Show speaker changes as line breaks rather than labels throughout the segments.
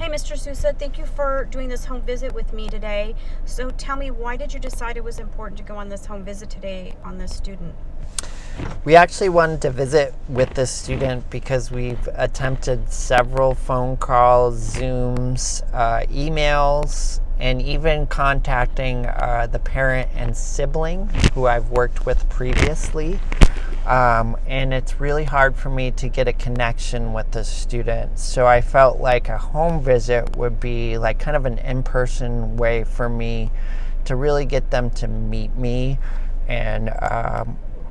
Hey, Mr. Sousa, thank you for doing this home visit with me today. So tell me, why did you decide it was important to go on this home visit today on this student?
We actually wanted to visit with this student because we've attempted several phone calls, Zooms, emails, and even contacting the parent and sibling who I've worked with previously. And it's really hard for me to get a connection with the student. So I felt like a home visit would be like kind of an in-person way for me to really get them to meet me and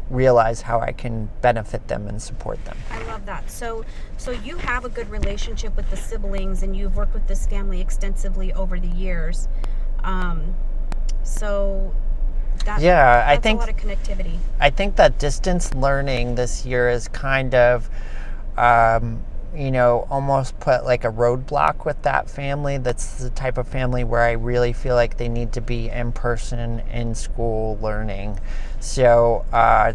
realize how I can benefit them and support them.
I love that. So you have a good relationship with the siblings, and you've worked with this family extensively over the years. So that's
I think
a lot of connectivity.
I think that distance learning this year is kind of, almost put like a roadblock with that family. That's the type of family where I really feel like they need to be in person, in school learning. So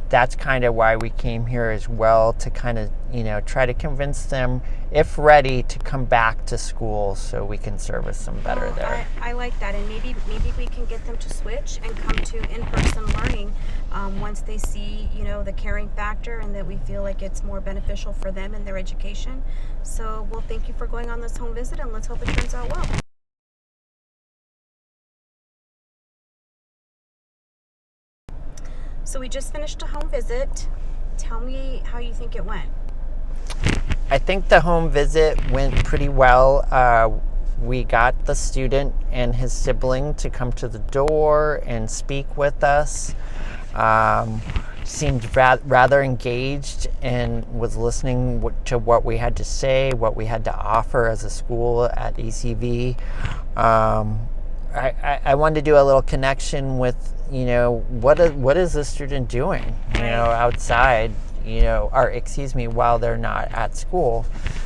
that's kind of why we came here as well, to kind of, try to convince them, if ready, to come back to school so we can service them better there.
I like that, and maybe we can get them to switch and come to in-person learning once they see, the caring factor, and that we feel like it's more beneficial for them in their education. So, well, thank you for going on this home visit, and let's hope it turns out well. So we just finished a home visit. Tell me how you think it went.
I think the home visit went pretty well. We got the student and his sibling to come to the door and speak with us. Seemed rather engaged and was listening to what we had to say, what we had to offer as a school at ECV. I wanted to do a little connection with, what is the student doing, outside, while they're not at school.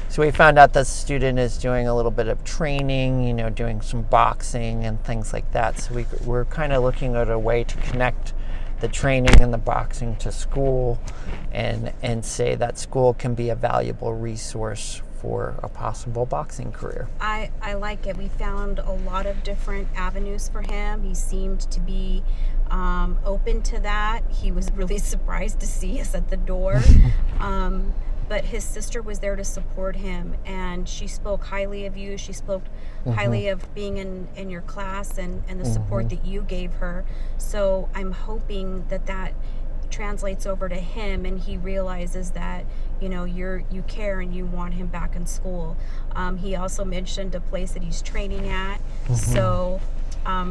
So we found out the student is doing a little bit of training, doing some boxing and things like that. So we're kind of looking at a way to connect the training and the boxing to school, and say that school can be a valuable resource for a possible boxing career.
I like it. We found a lot of different avenues for him. He seemed to be open to that. He was really surprised to see us at the door. But his sister was there to support him, and she spoke highly of you. She spoke highly of being in your class and the support that you gave her. So I'm hoping that translates over to him, and he realizes that you care and you want him back in school. He also mentioned a place that he's training at. So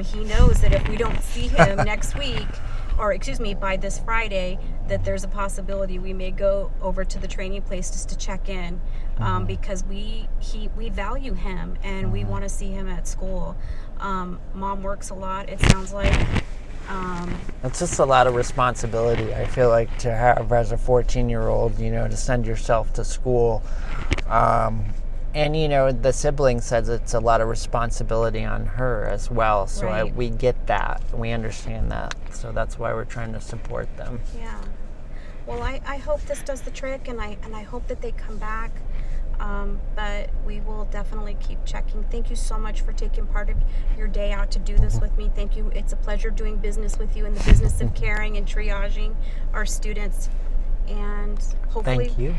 he knows that if we don't see him next week, or by this Friday, that there's a possibility we may go over to the training place just to check in, because we value him, and we want to see him at school. Mom works a lot, it sounds like.
It's just a lot of responsibility, I feel like, to have as a 14-year-old, to send yourself to school. And, the sibling says it's a lot of responsibility on her as well. So
Right.
We get that. We understand that. So that's why we're trying to support them.
Yeah. Well, I hope this does the trick, and I hope that they come back. But we will definitely keep checking. Thank you so much for taking part of your day out to do this with me. Thank you. It's a pleasure doing business with you in the business of caring and triaging our students. And hopefully,
Thank you.